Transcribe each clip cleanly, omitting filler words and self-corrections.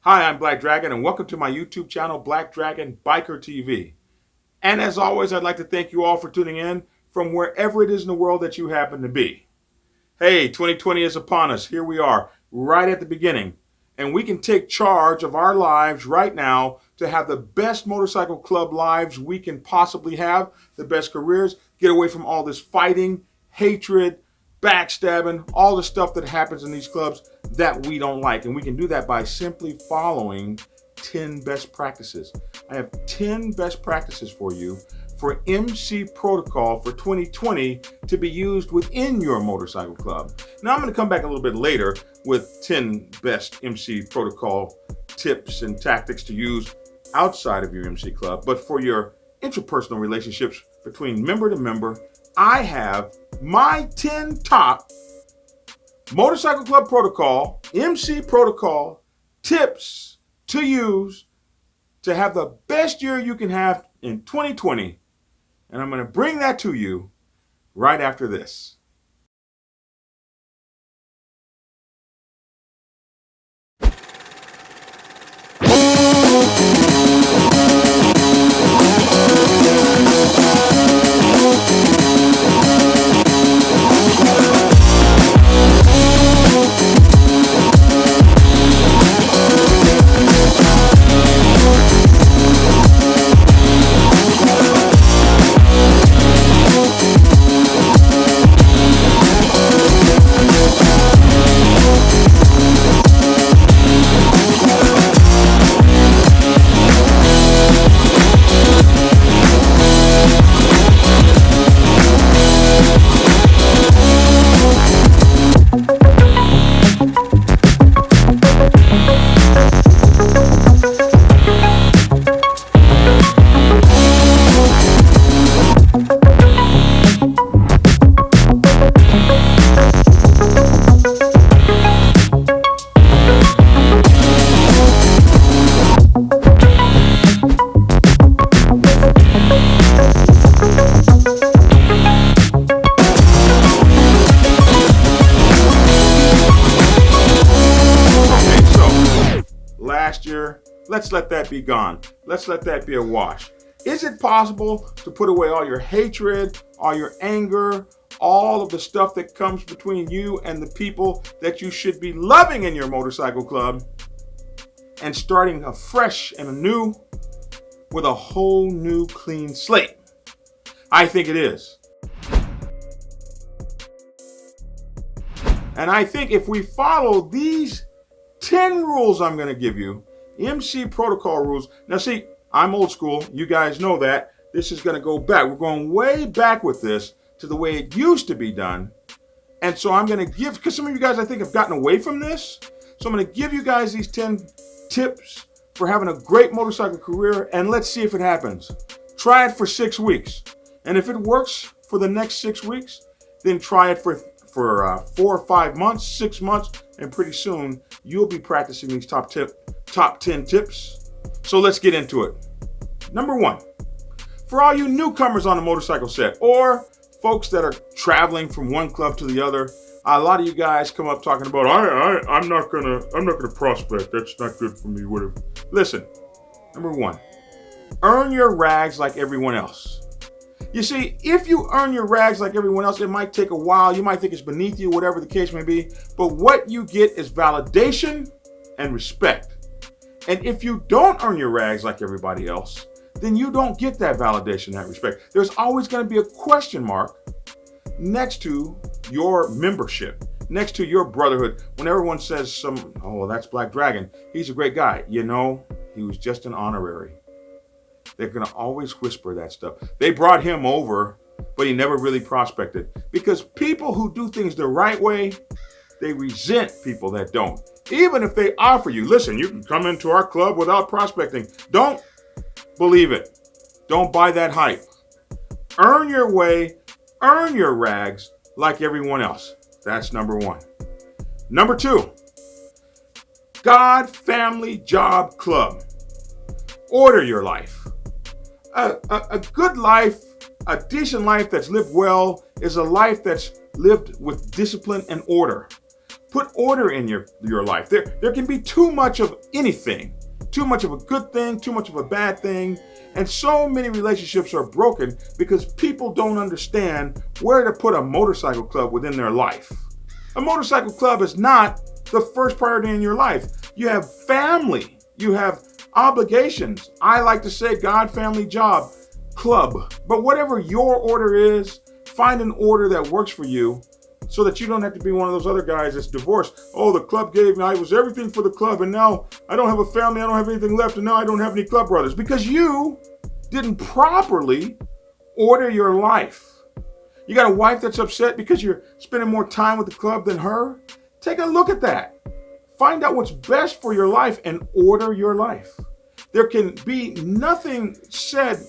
Hi, I'm Black Dragon, and welcome to my YouTube channel, Black Dragon Biker TV. And as always, I'd like to thank you all for tuning in from wherever it is in the world that you happen to be. Hey, 2020 is upon us. Here we are, right at the beginning. And we can take charge of our lives right now to have the best motorcycle club lives we can possibly have, the best careers, get away from all this fighting, hatred, backstabbing, all the stuff that happens in these clubs that we don't like. And we can do that by simply following 10 best practices. I have 10 best practices for you for MC protocol for 2020 to be used within your motorcycle club. Now I'm going to come back a little bit later with 10 best MC protocol tips and tactics to use outside of your MC club. But for your interpersonal relationships between member to member, I have my 10 top motorcycle club protocol, MC protocol tips to use to have the best year you can have in 2020. And I'm going to bring that to you right after this. Last year, let's let that be gone. Let's let that be a wash. Is it possible to put away all your hatred, all your anger, all of the stuff that comes between you and the people that you should be loving in your motorcycle club and starting afresh and anew with a whole new clean slate? I think it is. And I think if we follow these 10 rules I'm going to give you, MC protocol rules. Now see, I'm old school. You guys know that. This is going to go back. We're going way back with this to the way it used to be done. And so I'm going to give, because some of you guys I think have gotten away from this. So I'm going to give you guys these 10 tips for having a great motorcycle career, and let's see if it happens. Try it for 6 weeks. And if it works for the next 6 weeks, then try it for 4 or 5 months, 6 months, and pretty soon you'll be practicing these top 10 tips. So let's get into it. Number 1, for all you newcomers on the motorcycle set or folks that are traveling from one club to the other, a lot of you guys come up talking about, I'm not gonna prospect. That's not good for me. Whatever. Listen, number 1, earn your rags like everyone else. You see, if you earn your rags like everyone else, it might take a while. You might think it's beneath you, whatever the case may be. But what you get is validation and respect. And if you don't earn your rags like everybody else, then you don't get that validation, that respect. There's always going to be a question mark next to your membership, next to your brotherhood. When everyone says oh, that's Black Dragon, he's a great guy. You know, he was just an honorary. They're going to always whisper that stuff. They brought him over, but he never really prospected. Because people who do things the right way, they resent people that don't. Even if they offer you, listen, you can come into our club without prospecting. Don't believe it. Don't buy that hype. Earn your way, earn your rags like everyone else. That's number 1. Number 2, God, family, job, club. Order your life. A good life, a decent life that's lived well, is a life that's lived with discipline and order. Put order in your life. There can be too much of anything, too much of a good thing, too much of a bad thing. And so many relationships are broken because people don't understand where to put a motorcycle club within their life. A motorcycle club is not the first priority in your life. You have family, you have obligations. I like to say God, family, job, club. But whatever your order is, find an order that works for you so that you don't have to be one of those other guys that's divorced. Oh, the club gave me, I was everything for the club, and now I don't have a family, I don't have anything left, and now I don't have any club brothers. Because you didn't properly order your life. You got a wife that's upset because you're spending more time with the club than her? Take a look at that. Find out what's best for your life and order your life. There can be nothing said,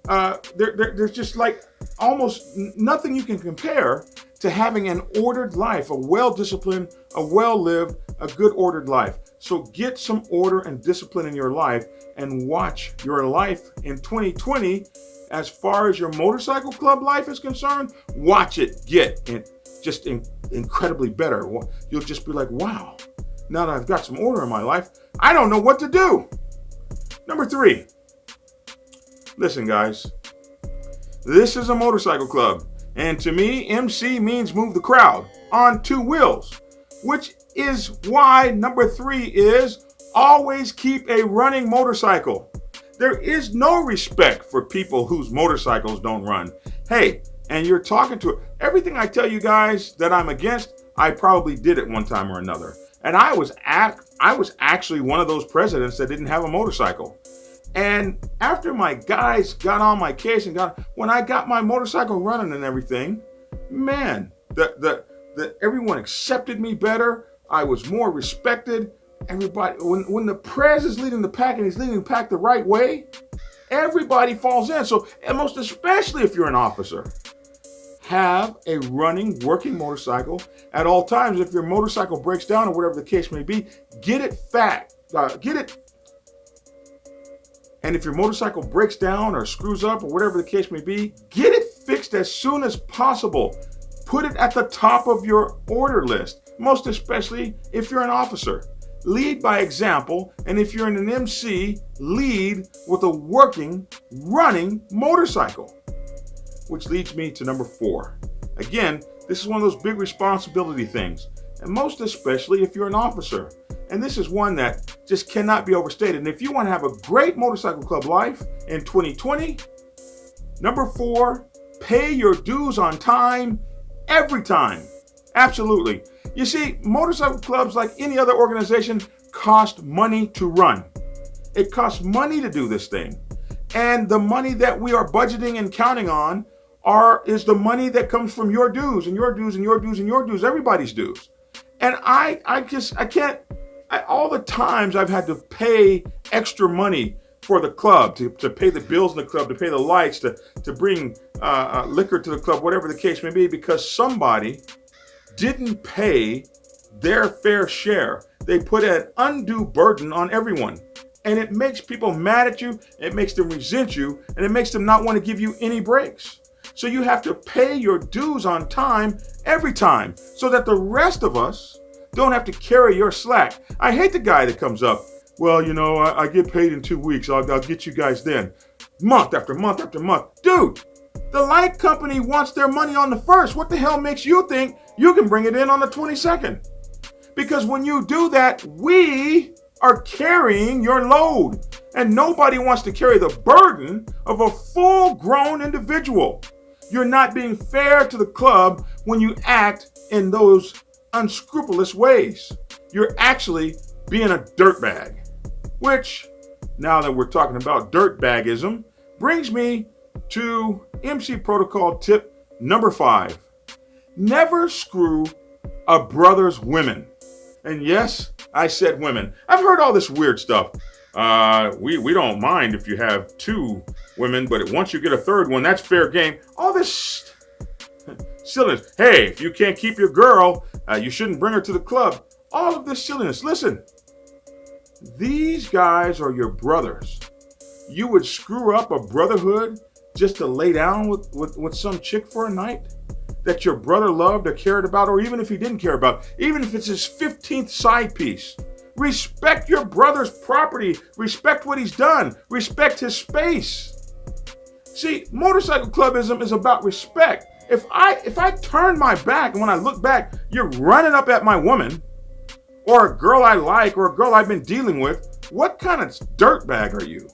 there's just like almost nothing you can compare to having an ordered life, a well-disciplined, a well-lived, a good ordered life. So get some order and discipline in your life and watch your life in 2020. As far as your motorcycle club life is concerned, watch it get incredibly better. You'll just be like, wow, now that I've got some order in my life, I don't know what to do. Number 3, listen guys, this is a motorcycle club. And to me, MC means move the crowd on 2 wheels, which is why number 3 is always keep a running motorcycle. There is no respect for people whose motorcycles don't run. Hey, and you're talking to everything I tell you guys that I'm against, I probably did it one time or another. And I was actually one of those presidents that didn't have a motorcycle. And after my guys got on my case and when I got my motorcycle running and everything, man, everyone accepted me better. I was more respected. Everybody, when the prez is leading the pack and he's leading the pack the right way, everybody falls in. So, and most especially if you're an officer, have a running, working motorcycle at all times. If your motorcycle breaks down or whatever the case may be, get it. And if your motorcycle breaks down or screws up or whatever the case may be, get it fixed as soon as possible. Put it at the top of your order list, most especially if you're an officer. Lead by example, and if you're an MC, lead with a working, running motorcycle. Which leads me to number 4. Again, this is one of those big responsibility things, and most especially if you're an officer. And this is one that just cannot be overstated. And if you want to have a great motorcycle club life in 2020, number 4, pay your dues on time, every time. Absolutely. You see, motorcycle clubs, like any other organization, cost money to run. It costs money to do this thing. And the money that we are budgeting and counting on is the money that comes from your dues and your dues and your dues and your dues, everybody's dues. And I can't, all the times I've had to pay extra money for the club, to pay the bills in the club, to pay the lights, to bring liquor to the club, whatever the case may be, because somebody didn't pay their fair share. They put an undue burden on everyone. And it makes people mad at you, it makes them resent you, and it makes them not want to give you any breaks. So you have to pay your dues on time, every time, so that the rest of us don't have to carry your slack. I hate the guy that comes up, well, you know, I get paid in 2 weeks, I'll get you guys then. Month after month after month. Dude, the light company wants their money on the 1st. What the hell makes you think you can bring it in on the 22nd? Because when you do that, we are carrying your load. And nobody wants to carry the burden of a full-grown individual. You're not being fair to the club when you act in those unscrupulous ways. You're actually being a dirtbag. Which, now that we're talking about dirtbagism, brings me to MC protocol tip number 5. Never screw a brother's women. And yes, I said women. I've heard all this weird stuff. We don't mind if you have 2 women, but once you get a 3rd one, that's fair game. All this silliness. Hey, if you can't keep your girl, you shouldn't bring her to the club. All of this silliness. Listen, these guys are your brothers. You would screw up a brotherhood just to lay down with some chick for a night? that your brother loved or cared about, or even if he didn't care about, even if it's his 15th side piece. Respect your brother's property. Respect what he's done. Respect his space. See, motorcycle clubism is about respect. If I turn my back and when I look back, you're running up at my woman or a girl I like or a girl I've been dealing with, what kind of dirtbag are you?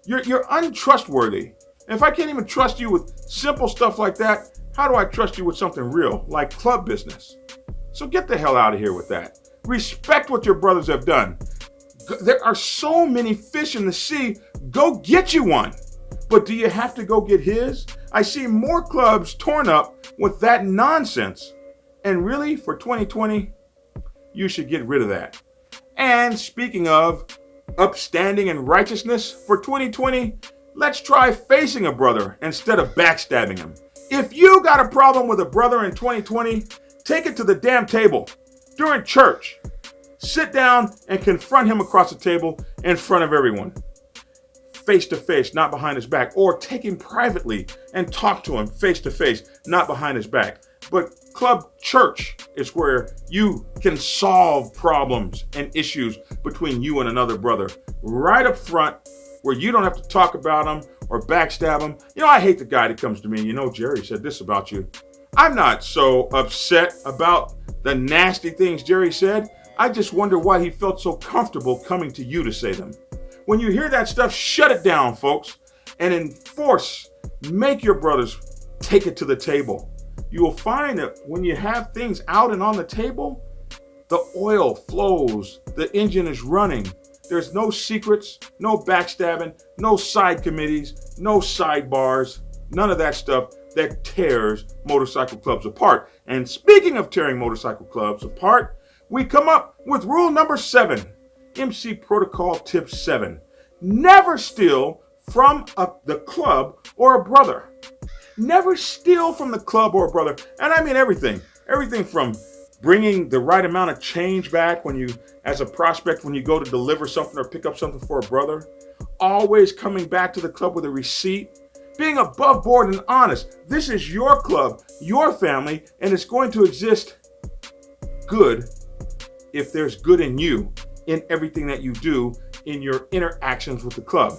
You're untrustworthy. And if I can't even trust you with simple stuff like that, how do I trust you with something real, like club business? So get the hell out of here with that. Respect what your brothers have done. There are so many fish in the sea. Go get you one. But do you have to go get his? I see more clubs torn up with that nonsense. And really, for 2020, you should get rid of that. And speaking of upstanding and righteousness, for 2020, let's try facing a brother instead of backstabbing him. If you got a problem with a brother in 2020, take it to the damn table. During church, sit down and confront him across the table in front of everyone. Face to face, not behind his back. Or take him privately and talk to him face to face, not behind his back. But club church is where you can solve problems and issues between you and another brother. Right up front, where you don't have to talk about them or backstab them. You know, I hate the guy that comes to me, Jerry said this about you. I'm not so upset about the nasty things Jerry said. I just wonder why he felt so comfortable coming to you to say them. When you hear that stuff, shut it down, folks, and make your brothers take it to the table. You will find that when you have things out and on the table, the oil flows, the engine is running. There's no secrets, no backstabbing, no side committees, no sidebars, none of that stuff that tears motorcycle clubs apart. And speaking of tearing motorcycle clubs apart, we come up with rule number 7, MC Protocol Tip 7. Never steal from the club or a brother. Never steal from the club or a brother. And I mean everything. Everything from bringing the right amount of change back as a prospect, when you go to deliver something or pick up something for a brother. Always coming back to the club with a receipt. Being above board and honest. This is your club, your family, and it's going to exist good if there's good in you, in everything that you do, in your interactions with the club.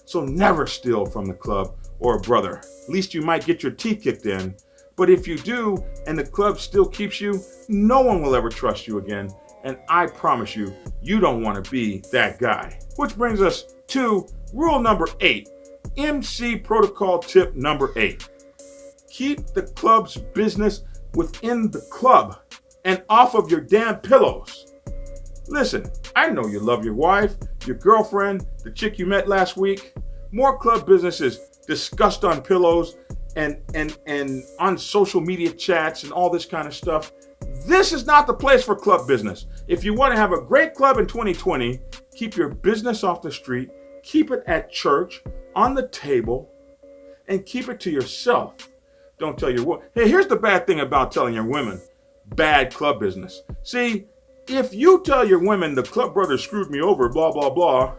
So never steal from the club or a brother. At least you might get your teeth kicked in. But if you do, and the club still keeps you, no one will ever trust you again. And I promise you, you don't want to be that guy. Which brings us to rule number 8. MC Protocol Tip number 8. Keep the club's business within the club and off of your damn pillows. Listen, I know you love your wife, your girlfriend, the chick you met last week. More club business is discussed on pillows and on social media chats and all this kind of stuff. This is not the place for club business. If you want to have a great club in 2020, keep your business off the street, keep it at church, on the table, and keep it to yourself. Don't tell your woman. Hey, here's the bad thing about telling your women bad club business. See, if you tell your women the club brothers screwed me over, blah, blah, blah,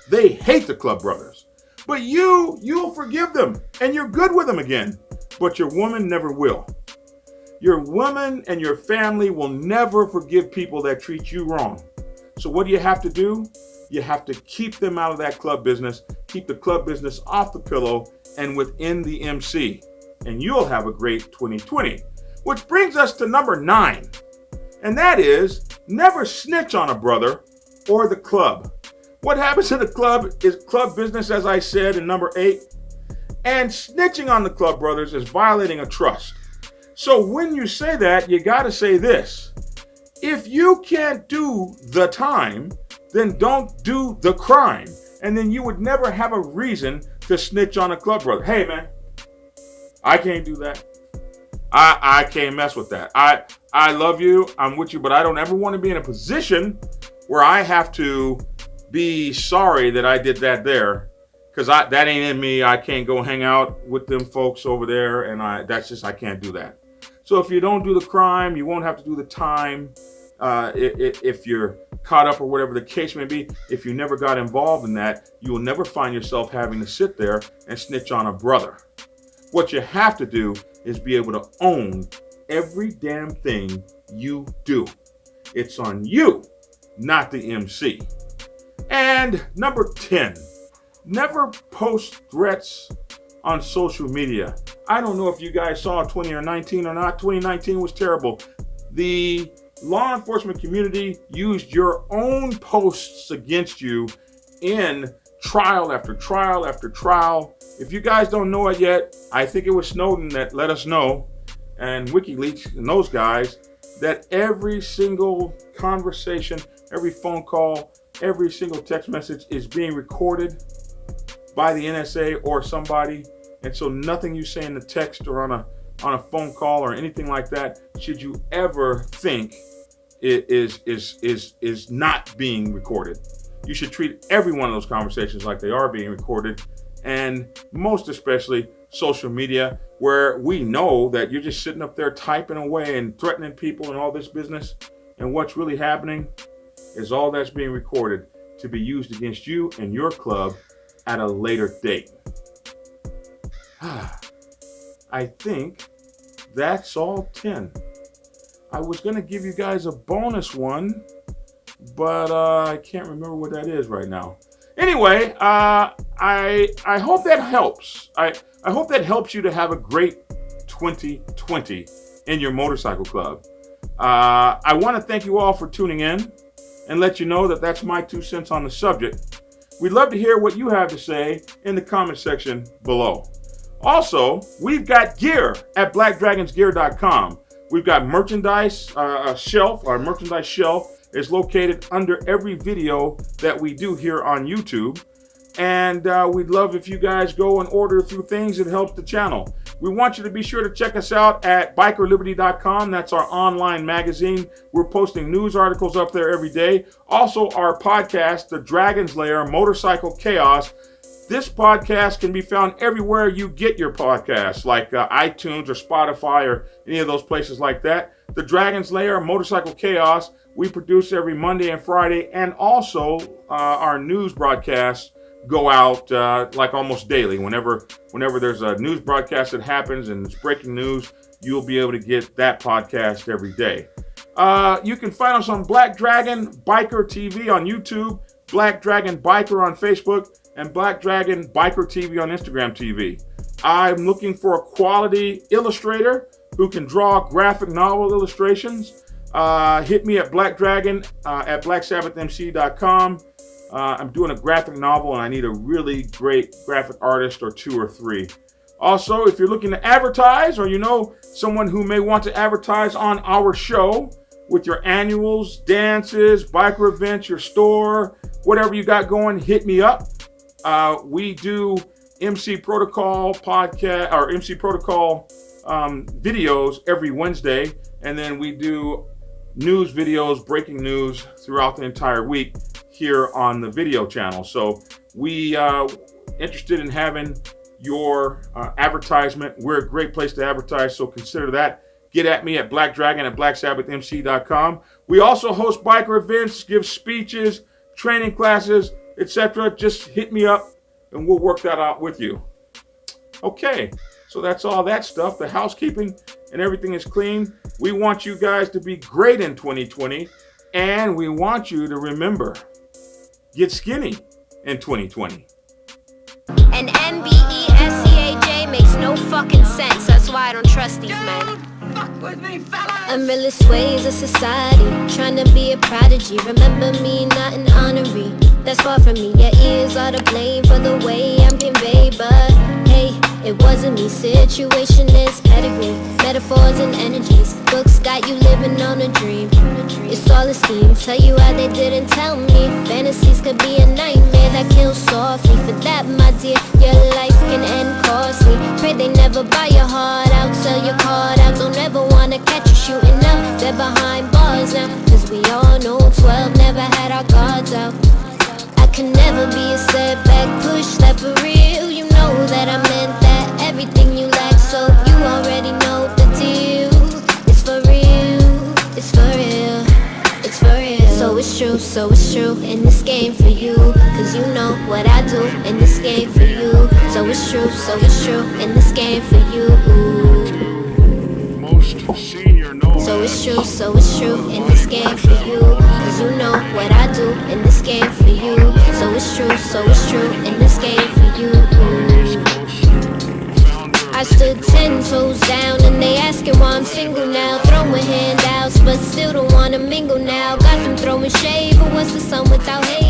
they hate the club brothers. But you'll forgive them and you're good with them again. But your woman never will. Your woman and your family will never forgive people that treat you wrong. So what do you have to do? You have to keep them out of that club business, keep the club business off the pillow and within the MC. And you'll have a great 2020. Which brings us to number 9. And that is never snitch on a brother or the club. What happens in the club is club business, as I said in number 8. And snitching on the club brothers is violating a trust. So when you say that, you got to say this. If you can't do the time, then don't do the crime. And then you would never have a reason to snitch on a club brother. Hey, man, I can't do that. I can't mess with that. I love you. I'm with you, but I don't ever want to be in a position where I have to be sorry that I did that there, because that ain't in me. I can't go hang out with them folks over there, and I can't do that. So if you don't do the crime, you won't have to do the time. If you're caught up or whatever the case may be, if you never got involved in that, you will never find yourself having to sit there and snitch on a brother. What you have to do is be able to own every damn thing you do. It's on you, not the MC. And number 10, never post threats on social media. I don't know if you guys saw 2019 or not. 2019 was terrible. The law enforcement community used your own posts against you in trial after trial after trial. If you guys don't know it yet, I think it was Snowden that let us know, and WikiLeaks and those guys, that every single conversation, every phone call, every single text message is being recorded by the NSA or somebody. And so nothing you say in the text or on a phone call or anything like that should you ever think it is not being recorded. You should treat every one of those conversations like they are being recorded, and most especially social media, where we know that you're just sitting up there typing away and threatening people and all this business, and what's really happening is all that's being recorded to be used against you and your club at a later date. I think that's all 10. I was going to give you guys a bonus one, but I can't remember what that is right now. Anyway, I hope that helps. I hope that helps you to have a great 2020 in your motorcycle club. I want to thank you all for tuning in and let you know that that's my 2 cents on the subject. We'd love to hear what you have to say in the comment section below. Also, we've got gear at blackdragonsgear.com. We've got merchandise shelf. Our merchandise shelf is located under every video that we do here on YouTube. And we'd love if you guys go and order through things. It helps the channel. We want you to be sure to check us out at bikerliberty.com. That's our online magazine. We're posting news articles up there every day. Also, our podcast, The Dragon's Lair Motorcycle Chaos. This podcast can be found everywhere you get your podcasts, like iTunes or Spotify or any of those places like that. The Dragon's Lair Motorcycle Chaos, we produce every Monday and Friday, and also our news broadcasts go out like almost daily. Whenever there's a news broadcast that happens and it's breaking news, you'll be able to get that podcast every day. You can find us on Black Dragon Biker TV on YouTube, Black Dragon Biker on Facebook, and Black Dragon Biker TV on Instagram TV. I'm looking for a quality illustrator who can draw graphic novel illustrations. Hit me at Black Dragon at blacksabbathmc.com. I'm doing a graphic novel and I need a really great graphic artist or 2 or 3. Also, if you're looking to advertise, or you know someone who may want to advertise on our show with your annuals, dances, biker events, your store, whatever you got going, hit me up. We do MC Protocol podcast or MC Protocol videos every Wednesday, and then we do news videos, breaking news throughout the entire week here on the video channel. So we interested in having your advertisement. We're a great place to advertise, so consider that. Get at me at Black Dragon at blacksabbathmc.com. We also host biker events, give speeches, training classes, etc. Just hit me up and we'll work that out with you. Okay, so that's all that stuff. The housekeeping and everything is clean. We want you guys to be great in 2020, and we want you to remember, get skinny in 2020. And MBESCAJ makes no fucking sense. That's why I don't trust these men. Unrealistic ways of society, trying to be a prodigy. Remember me, not an honorary. That's far from me. Your ears are to blame for the way I'm conveyed, but hey, it wasn't me. Situation is pedigree, metaphors and energies. Books got you living on a dream. It's all a scheme. Tell you how they didn't tell me. Fantasies could be a nightmare that kills softly. For that, my dear, your life can end costly. Pray they never buy your heart out, sell your card out. Don't ever wanna catch you shooting out. They're behind bars now, cause we all know 12 never had our guards out. I could never be a setback, push that for real. You know that I meant that, everything you lack, so you already know the deal. It's for real, it's for real, it's for real. So it's true in this game for you, cause you know what I do in this game for you. So it's true in this game for you. So it's true in this game for you. Cause you know what I do in this game for you. So it's true in this game for you. I stood 10 toes down and they asking why I'm single now. Throwing handouts but still don't wanna mingle now. Got them throwing shade, but what's the sun without hate?